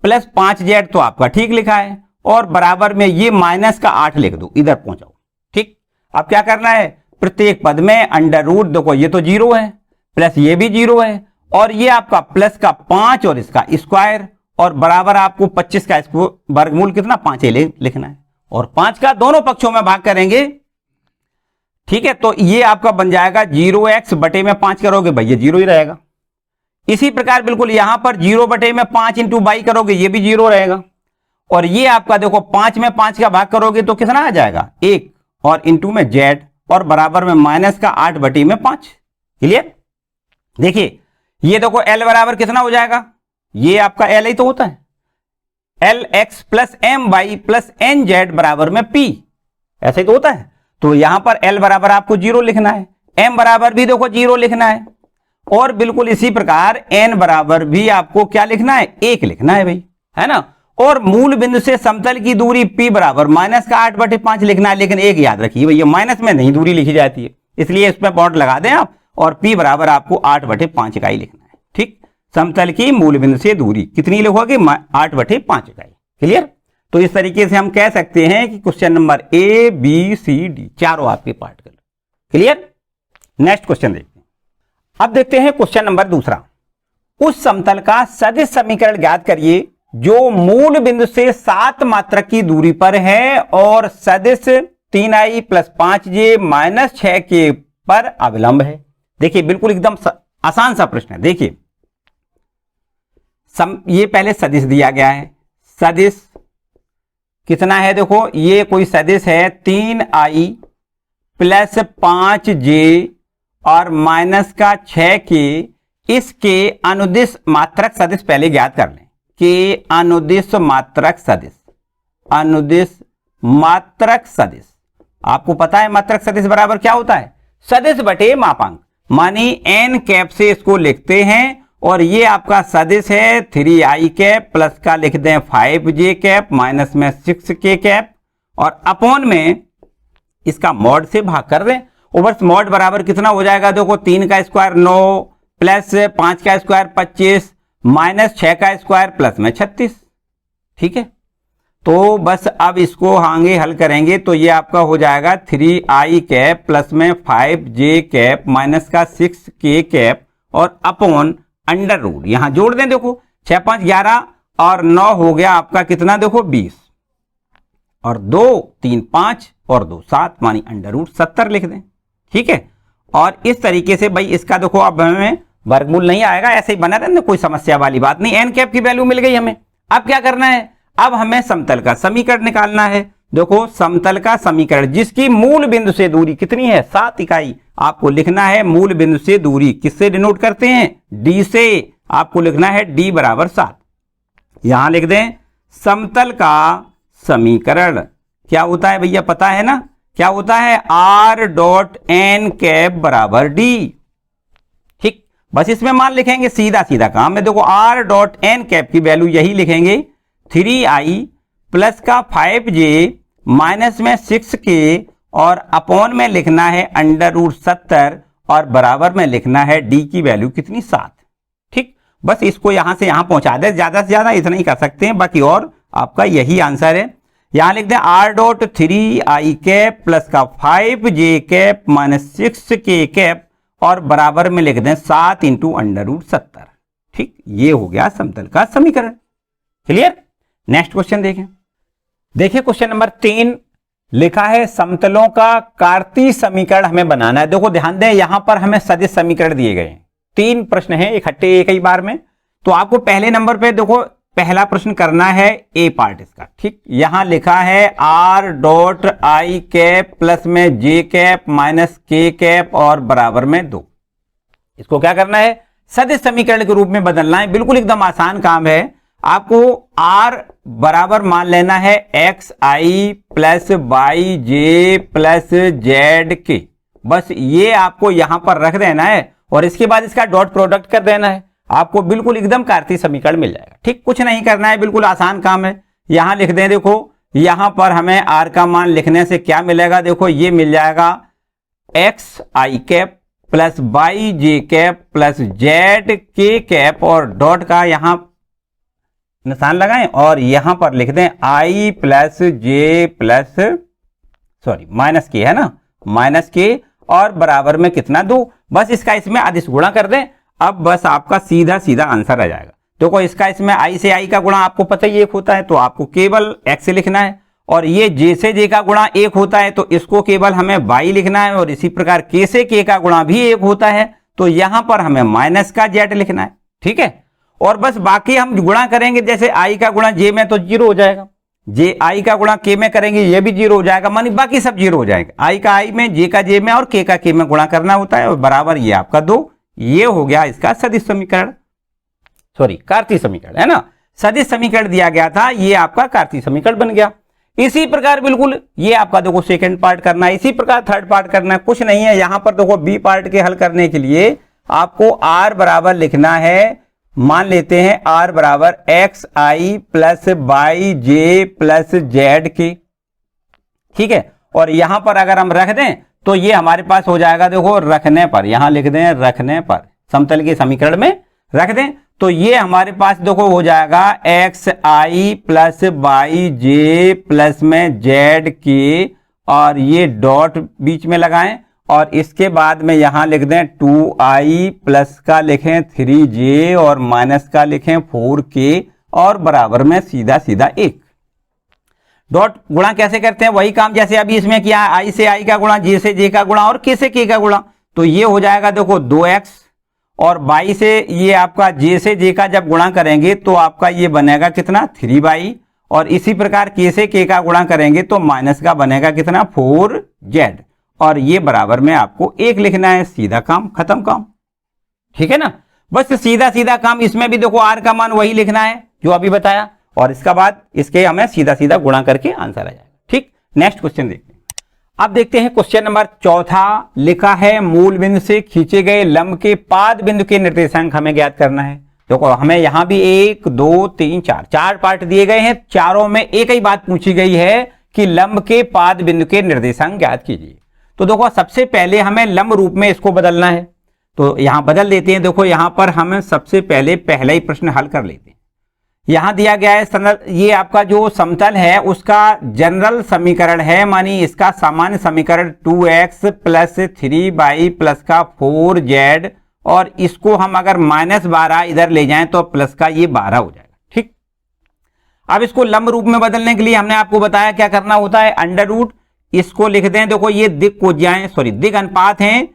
plus 5z, तो आपका ठीक लिखा है, और बराबर में ये माइनस का 8 लिख दो, इधर पहुंचाओ, ठीक। अब क्या करना है, प्रत्येक पद में अंडर देखो ये तो 0 है, प्लस ये भी 0 है, और ये आपका प्लस का 5 और इसका स्क्वायर, और बराबर आपको 25 का वर्गमूल कितना 5 लिखना है, और 5 का दोनों पक्षों में भाग करेंगे, ठीक है। तो ये आपका बन जाएगा 0x बटे में 5 करोगे भैया 0 ही रहेगा। इसी प्रकार बिल्कुल यहां पर 0 बटे में 5 इंटू बाई करोगे, ये भी 0 रहेगा, और ये आपका देखो 5 में 5 का भाग करोगे तो कितना आ जाएगा 1, और इंटू में z, और बराबर में माइनस का 8/5। क्लियर। देखिए ये देखो l बराबर कितना हो जाएगा, ये आपका l ही तो होता है, lx plus M Y plus N Z बराबर में p, ऐसे ही तो होता है। तो यहां पर l बराबर आपको 0 लिखना है, m बराबर भी देखो 0 लिखना है, और बिल्कुल इसी प्रकार n बराबर भी आपको क्या लिखना है 1 लिखना है भाई, है ना। और मूल बिंदु से समतल की दूरी p बराबर माइनस का 8/5 लिखना है, लेकिन एक याद रखिए भैया माइनस में नहीं दूरी लिखी जाती है, इसलिए इसमें पॉइंट लगा दें आप, और p बराबर आपको 8/5 इकाई लिखना है। ठीक, समतल की मूल बिंदु से दूरी कितनी लिखोगे 8/5 इकाई। क्लियर। तो इस तरीके से हम कह सकते हैं कि question number A B C D चारों आपके पार्ट कर। क्लियर। नेक्स्ट क्वेश्चन देखते हैं। अब देखते हैं क्वेश्चन नंबर दूसरा। उस समतल का सदिश समीकरण ज्ञात करिए जो मूल बिंदु से 7 मात्रक की दूरी पर है और सदिश 3i + 5j - 6k पर अविलंब है। देखिए बिल्कुल एकदम आसान सा प्रश्न है। देखिए ये पहले सदिश दिया गया है, सदिश कितना है देखो, ये कोई सदिश है 3i + 5j और माइनस का 6k, इसके अनुदिश मात्रक सदिश पहले ज्ञात कर लें कि अनुदिश मात्रक सदिश, अनुदिश मात्रक सदिश, आपको पता है मात्रक सदिश बराबर क्या होता है, सदिश बटे मापांक, मानी n कैप से इसको लिखते हैं, और ये आपका सदिश है 3i कैप प्लस का लिख दें 5j कैप माइनस में 6k कैप, और अपॉन में इसका मॉड से भाग कर दें। ओवर मॉड बराबर कितना हो जाएगा देखो, 3 का स्क्वायर 9 प्लस 5 का स्क्वायर 25 माइनस 6 का स्क्वायर प्लस में 36। ठीक है, तो बस अब इसको आगे हल करेंगे तो ये आपका हो जाएगा 3i कैप प्लस में 5j कैप माइनस का 6k कैप और अपॉन अंडर रूट, यहां जोड़ दें देखो 6 5 11 और 9 हो गया आपका कितना देखो 20, और 2 3 5 और 2 7 मानी अंडर रूट 70 लिख दें। ठीक है, और इस तरीके से भाई इसका देखो अब हमें वर्गमूल नहीं आएगा, ऐसे ही बना रहने, कोई समस्या वाली बात नहीं। एन कैप की वैल्यू मिल गई हमें, अब क्या करना है, अब हमें समतल का समीकरण निकालना है। देखो समतल का समीकरण जिसकी मूल बिंदु से दूरी कितनी है 7 इकाई, आपको लिखना है मूल बिंदु से दूरी किससे डिनोट करते हैं d से, आपको लिखना है d बराबर 7। यहां लिख दें समतल का समीकरण क्या होता है भैया पता है ना, क्या होता है r डॉट n कैप बराबर d। ठीक, बस इसमें मान लिखेंगे, सीधा सीधा काम है। देखो r डॉट n कैप की वैल्यू यही लिखेंगे 3i प्लस का 5j माइनस में 6k और अपॉन में लिखना है अंडर रूट 70 और बराबर में लिखना है d की वैल्यू कितनी 7। ठीक, बस इसको यहां से यहां पहुंचा दे, ज्यादा से ज्यादा इतना ही कर सकते हैं, बाकी और आपका यही आंसर है। यहां लिख दें r dot 3i cap plus का 5j cap minus 6k cap और बराबर में लिख दें 7 इंटू अंडर रूट 70। ठीक, ये हो गया समतल का समीकरण। क्लियर। नेक्स्ट क्वेश्चन देखें। देखिए क्वेश्चन नंबर 3 लिखा है समतलों का कार्तीय समीकरण हमें बनाना है। देखो ध्यान दें यहां पर हमें सदिश समीकरण दिए गए हैं, 3 प्रश्न हैं इकट्ठे एक ही बार में, तो आपको पहले नंबर पे देखो पहला प्रश्न करना है ए पार्ट इसका। ठीक, यहां लिखा है r dot I cap plus में j cap minus k cap और बराबर में 2। इसको क्या करना है सदिश समीकरण के रूप में बदलना है, बिल्कुल एकदम आसान काम है। आपको r बराबर मान लेना है xi प्लस वाई जे प्लस जेड के, बस ये आपको यहां पर रख देना है और इसके बाद इसका डॉट प्रोडक्ट कर देना है, आपको बिल्कुल एकदम कार्तीय समीकरण मिल जाएगा। ठीक, कुछ नहीं करना है, बिल्कुल आसान काम है। यहां लिख दें, देखो यहां पर हमें r का मान लिखने से क्या मिलेगा, देखो ये मिल जाएगा xi cap plus Y J cap plus Z K cap और डॉट का यहां निशान लगाएं और यहां पर लिख दें i plus J plus minus के, है ना, माइनस के और बराबर में कितना 2। बस इसका इसमें अदिश गुणा कर दें, अब बस आपका सीधा सीधा आंसर आ जाएगा। देखो इसका इसमें i से i का गुणा आपको पता ही 1 होता है, तो आपको केवल x से लिखना है, और ये j से j का गुणा 1 होता है तो इसको केवल हमें y लिखना है, और इसी प्रकार k से k का गुणा भी 1 होता है तो यहां पर हमें माइनस का z लिखना है। ठीक है, और बस बाकी हम गुणा करेंगे, जैसे i का गुणा j में तो 0 हो जाएगा, जे आई का गुणा के में करेंगे ये भी जीरो हो जाएगा, मानी बाकी सब जीरो हो जाएगा। आई का आई में, जे का जे में और के का के में गुणा करना होता है और बराबर ये आपका 2। ये हो गया इसका सदिश समीकरण, सॉरी कार्तीय समीकरण है ना। सदिश समीकरण दिया गया था, ये आपका कार्तीय समीकरण बन गया। इसी प्रकार बिल्कुल ये आपका देखो सेकंड पार्ट करना है, इसी प्रकार थर्ड पार्ट करना है। कुछ नहीं है यहां पर देखो, बी पार्ट के हल करने के लिए आपको आर बराबर लिखना है, मान लेते हैं आर बराबर x I plus by J plus Z के, ठीक है। और यहां पर अगर हम रख दें तो ये हमारे पास हो जाएगा, देखो रखने पर, यहां लिख दें रखने पर, समतल के समीकरण में रख दें तो ये हमारे पास देखो हो जाएगा x I plus by J plus में जेड के, और ये डॉट बीच में लगाएं और इसके बाद में यहां लिख दें 2i प्लस का लिखें 3j और माइनस का लिखें 4k और बराबर में सीधा सीधा 1। डॉट गुणा कैसे करते हैं, वही काम जैसे अभी इसमें किया, आई से आई का गुणा, जे से जे का गुणा और के से के का गुणा। तो ये हो जाएगा देखो 2x और बाई से ये आपका जे से जे का जब गुणा करेंगे तो आपका ये बनेगा कितना 3y, और इसी प्रकार के से के का गुणा करेंगे तो माइनस का बनेगा कितना 4z, और ये बराबर में आपको 1 लिखना है। सीधा काम खत्म काम, ठीक है ना। बस सीधा सीधा काम, इसमें भी देखो आर का मान वही लिखना है जो अभी बताया, और इसका बाद इसके हमें सीधा सीधा गुणा करके आंसर आ जाएगा। ठीक, नेक्स्ट क्वेश्चन देखते हैं। अब देखते हैं क्वेश्चन नंबर 4। लिखा है मूल बिंदु से खींचे गए लंब के पाद बिंदु के निर्देशांक हमें ज्ञात करना है। देखो हमें यहां भी 1 2 3 4 पार्ट दिए गए हैं, चारों में एक ही बात पूछी गई है कि लंब के पाद बिंदु के निर्देशांक ज्ञात कीजिए। तो देखो सबसे पहले हमें लंब रूप में इसको बदलना है, तो यहां बदल देते हैं। देखो यहां पर हम सबसे पहले पहला ही प्रश्न हल कर लेते हैं। यहां दिया गया है ये आपका जो समतल है उसका जनरल समीकरण है, मानी इसका सामान्य समीकरण 2x प्लस 3y प्लस का 4z, और इसको हम अगर -12 इधर ले जाएं तो प्लस का ये 12 हो जाएगा। ठीक, अब इसको लंब रूप में बदलने के लिए हमने आपको बताया क्या करना होता है, अंडर रूट, इसको लिख दें। देखो ये दिग को जाए, सॉरी दिग अनुपात हैं,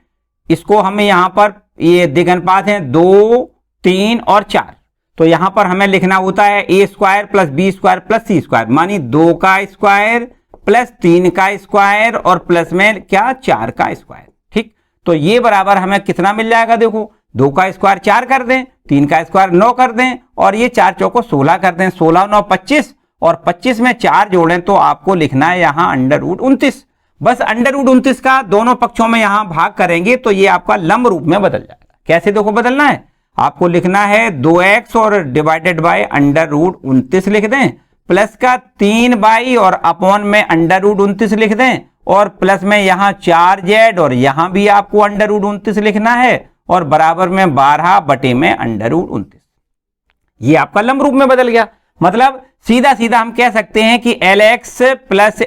इसको हमें यहां पर ये दिग अनुपात है 2 3 और 4, तो यहां पर हमें लिखना होता है a square plus B square plus C square, मानी 2 का स्क्वायर प्लस 3 का स्क्वायर और प्लस में क्या 4 का स्क्वायर। ठीक, तो ये बराबर हमें कितना मिल जाएगा, देखो 2 का स्क्वायर 4 कर दें, 3 का स्क्वायर 9 कर दें और ये 4 चौको 16 कर दें, 16 9 25 और 25 में 4 जोड़ें तो आपको लिखना है यहां अंडर रूट 29। बस अंडर रूट 29 का दोनों पक्षों में यहां भाग करेंगे तो ये आपका लंब रूप में बदल जाएगा। कैसे देखो बदलना है, आपको लिखना है 2x और डिवाइडेड बाय अंडर रूट 29 लिख दें, प्लस का 3y और अपॉन में अंडर रूट 29 लिख दें, और प्लस में यहां 4z और यहां भी आपको अंडर रूट 29 लिखना है, और बराबर में 12 बटे में अंडर रूट 29। ये आपका लंब रूप में बदल गया। मतलब सीधा सीधा हम कह सकते हैं कि lx plus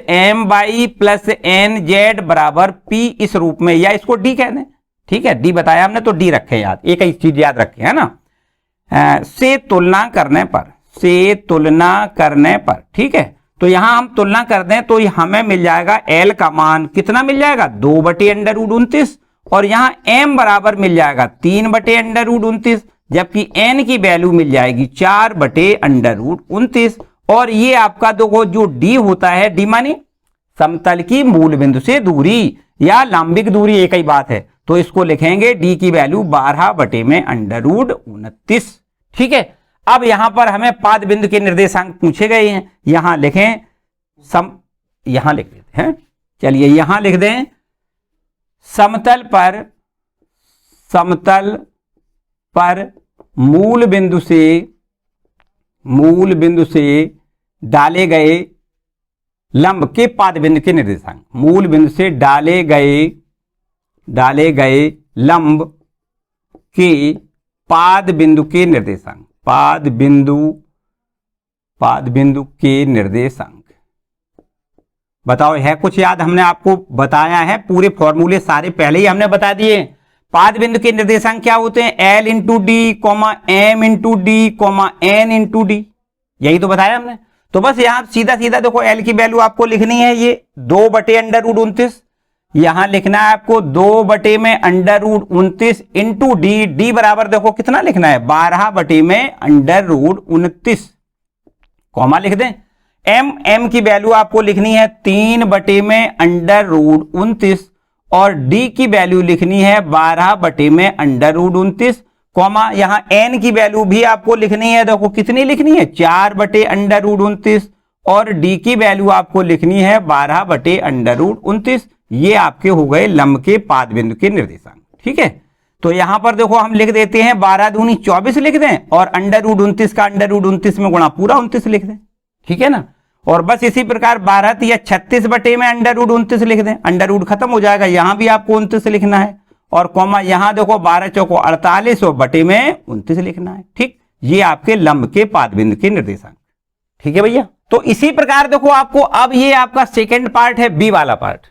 my plus nz बराबर p इस रूप में, या इसको d कह दें। ठीक है, डी बताया हमने तो डी रखे याद, एक ही चीज याद रखे है ना। से तुलना करने पर, से तुलना करने पर, ठीक है, तो यहां हम तुलना कर दें तो हमें मिल जाएगा एल का मान कितना मिल जाएगा 2 बटे अंडर रूट 29, और यहां एम बराबर मिल जाएगा 3 बटे अंडर रूट 29, जबकि एन की वैल्यू मिल जाएगी 4 बटे अंडर रूट 29। और ये आपका देखो जो डी होता है, डी मानी समतल की मूल बिंदु से दूरी या लंबिक दूरी, एक ही बात है, तो इसको लिखेंगे डी की वैल्यू 12 बटे में अंडर रूट 29। ठीक है, अब यहां पर हमें पाद बिंदु के निर्देशांक पूछे गए हैं, यहां लिखें यहां लिख देते हैं, चलिए यहां लिख दें समतल पर मूल बिंदु से डाले गए लंब के पाद बिंदु के निर्देशांक, मूल बिंदु से डाले गए लंब के पाद बिंदु के निर्देशांक, पाद बिंदु के निर्देशांक बताओ, है कुछ याद? हमने आपको बताया है, पूरे फॉर्मूले सारे पहले ही हमने बता दिए। पाद बिंदु के निर्देशांक क्या होते हैं, L into D comma M into D comma N into D, यही तो बताया हमने। तो बस यहां सीधा सीधा देखो L की वैल्यू आपको लिखनी है ये 2 बटे अंडर रूट 29, यहां लिखना है आपको 2 बटे में under root 29 into D, D बराबर देखो कितना लिखना है 12 बटे में अंडर रूट 29, कॉमा लिख दें। एम की वैल्यू आपको लिखनी है 3/√29 और डी की वैल्यू लिखनी है 12/√29, कॉमा यहां एन की वैल्यू भी आपको लिखनी है। देखो कितनी लिखनी है, 4/√29 और डी की वैल्यू आपको लिखनी है 12/√29। ये आपके हो गए लंब के पाद बिंदु के निर्देशांक। ठीक है, तो यहां पर देखो हम लिख देते हैं 12 दूनी 24 लिख दें और √29 का √29 में गुणा पूरा 29 लिख दें। ठीक है ना, और बस इसी प्रकार 12 या 36 बटे में √29 लिख दें, अंडर खत्म हो जाएगा, यहां भी आपको 29 लिखना है और कॉमा यहां देखो 12 चौको 48 और बटे में 29 लिखना है। ठीक, ये आपके लंब के पाद बिंदु के निर्देशांक। ठीक है भैया, तो इसी प्रकार देखो आपको अब ये आपका सेकेंड पार्ट है, बी वाला पार्ट,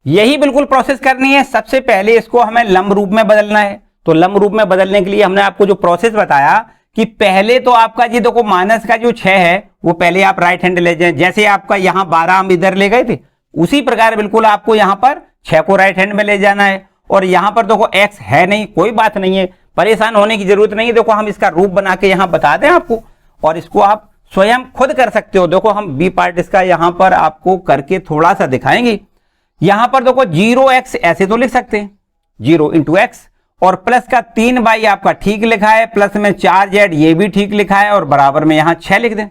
यही बिल्कुल प्रोसेस करनी है। सबसे पहले इसको हमें लंब रूप में बदलना है। तो लंब रूप में बदलने के लिए हमने आपको जो प्रोसेस बताया कि पहले तो आपका जी देखो माइनस का जो 6 है वो पहले आप राइट हैंड ले जाएं, जैसे आपका यहां 12 हम इधर ले गए थे उसी प्रकार बिल्कुल आपको यहां पर 6 को राइट हैंड में ले जाना है। और यहां पर देखो x है नहीं, कोई बात नहीं है, परेशान होने की जरूरत नहीं है। देखो हम इसका रूप बना के यहां बता दें आपको और इसको आप स्वयं खुद कर सकते हो। देखो हम बी पार्ट इसका यहां पर आपको करके थोड़ा सा दिखाएंगे। यहां पर देखो 0x ऐसे तो लिख सकते हैं 0 × x और प्लस का 3y आपका ठीक लिखा है, प्लस में 4z ये भी ठीक लिखा है और बराबर में यहां 6 लिख दें।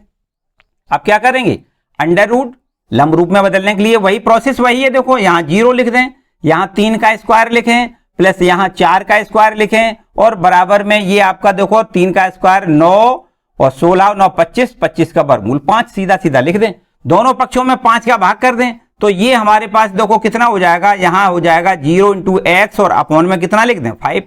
अब क्या करेंगे, अंडर रूट लंब रूप में बदलने के लिए वही प्रोसेस वही है। देखो यहां 0 लिख दें, यहां 3 का स्क्वायर लिखें, प्लस यहां 4 का स्क्वायर लिखें और बराबर में ये आपका देखो 3 का स्क्वायर 9 और 16 9 25, 25 का वर्गमूल 5 सीधा सीधा लिख दें। दोनों पक्षों में 5 का भाग कर दें तो ये हमारे पास देखो कितना हो जाएगा, यहां हो जाएगा 0 × x और अपॉन में कितना लिख दें 5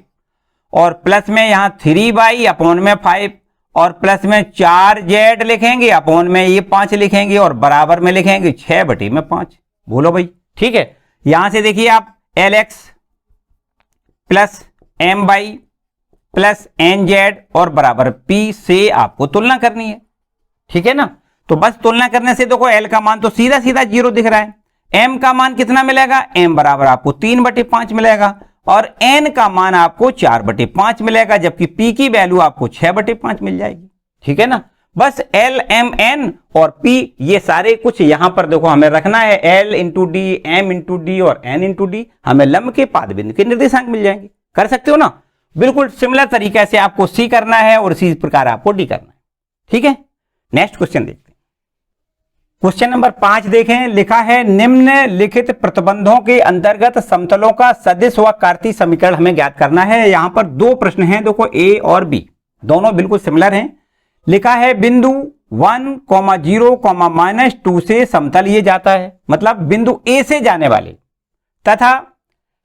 और प्लस में यहां 3y अपॉन में 5 और प्लस में 4z लिखेंगे अपॉन में ये 5 लिखेंगे और बराबर में लिखेंगे 6/5। बोलो भाई, ठीक है। यहां से देखिए आप lx plus my plus nz और बराबर p से आपको तुलना करनी है। ठीक है ना, तो बस तुलना करने से देखो l का मान तो सीधा सीधा 0 दिख रहा है, m का मान कितना मिलेगा, m बराबर आपको 3/5 मिलेगा और n का मान आपको 4/5 मिलेगा, जबकि p की वैल्यू आपको 6/5 मिल जाएगी। ठीक है ना, बस l m n और p ये सारे कुछ यहां पर देखो हमें रखना है, l × d m × d और n × d, हमें लंब के पाद बिंदु के निर्देशांक मिल जाएंगे। कर सकते हो ना, बिल्कुल सिमिलर तरीके से आपको c करना है और इसी प्रकार आपको d करना है। ठीक है, नेक्स्ट क्वेश्चन देखते हैं। क्वेश्चन नंबर 5 देखें, लिखा है निम्नलिखित प्रतिबंधों के अंतर्गत समतलों का सदिश व कार्तीय समीकरण हमें ज्ञात करना है। यहां पर दो प्रश्न हैं, देखो a और b दोनों बिल्कुल सिमिलर हैं। लिखा है बिंदु 1, 0, -2 से समतल ये जाता है, मतलब बिंदु a से जाने वाले तथा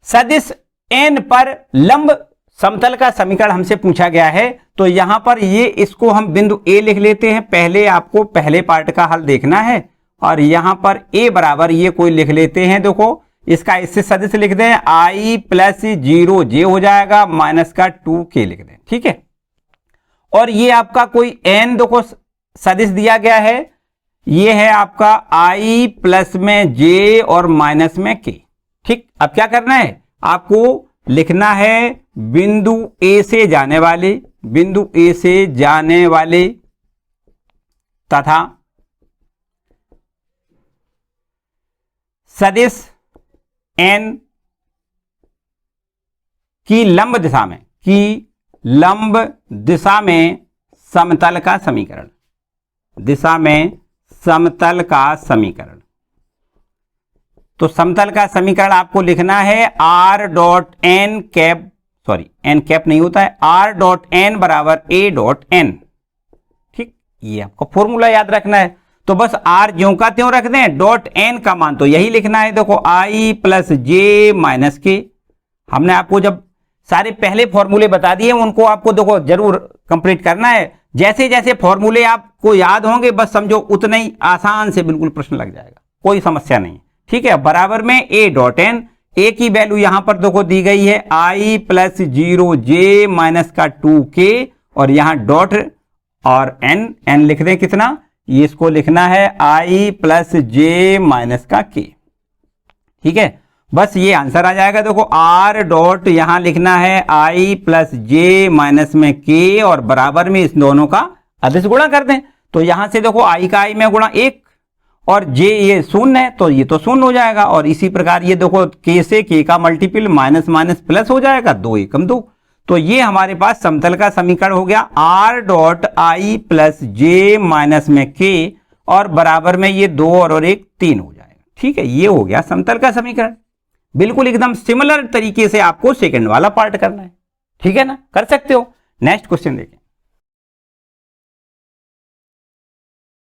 सदिश n पर लंब समतल का समीकरण हमसे पूछा गया है। तो यहां पर ये इसको हम बिंदु a लिख लेते हैं, पहले आपको पहले पार्ट का हल देखना है और यहां पर a बराबर ये कोई लिख लेते हैं। देखो इसका इससे सदिश लिख दें i + 0j हो जाएगा, माइनस का 2k लिख दें। ठीक है, और ये आपका कोई n देखो सदिश दिया गया है, ये है आपका i प्लस में j और माइनस में k। ठीक, अब क्या करना है, आपको लिखना है बिंदु a से जाने वाले, बिंदु a से जाने वाले तथा सदिश n की लंब दिशा में समतल का समीकरण, दिशा में समतल का समीकरण। तो समतल का समीकरण आपको लिखना है r.n cap, sorry n cap नहीं होता है, r.n बराबर a.n। ठीक, ये आपको फॉर्मूला याद रखना है। तो बस r ज्यों का त्यों रख दें, .n का मान तो यही लिखना है। देखो i + j - k, हमने आपको जब सारे पहले फॉर्मूले बता दिए उनको आपको देखो जरूर कंप्लीट करना है। जैसे जैसे फॉर्मूले आपको याद होंगे बस समझो उतना ही आसान से बिल्कुल प्रश्न लग जाएगा, कोई समस्या नहीं। ठीक है, बराबर में a.n, a की वैल्यू यहां पर देखो दी गई है i + 0j - का 2k और यहां डॉट और n लिख दें कितना, ये इसको लिखना है i + j - का k। ठीक है, बस ये आंसर आ जाएगा। देखो r डॉट यहां लिखना है i + j - में k और बराबर में इस दोनों का अदिश गुणा कर दें। तो यहां से देखो i का i में गुणा 1 और जे ये शून्य है तो ये तो शून्य हो जाएगा। और इसी प्रकार ये देखो के से के का मल्टीपल माइनस माइनस प्लस हो जाएगा, 2 एकम 2। तो ये हमारे पास समतल का समीकरण हो गया R dot I plus J minus में के और बराबर में ये 2 और 1 3 हो जाएगा। ठीक है, ये हो गया समतल का समीकरण। बिल्कुल एकदम सिमिलर तरीके से आपको सेकंड वाला पार्ट करना है। ठीक है ना, कर सकते हो। नेक्स्ट क्वेश्चन देखिए।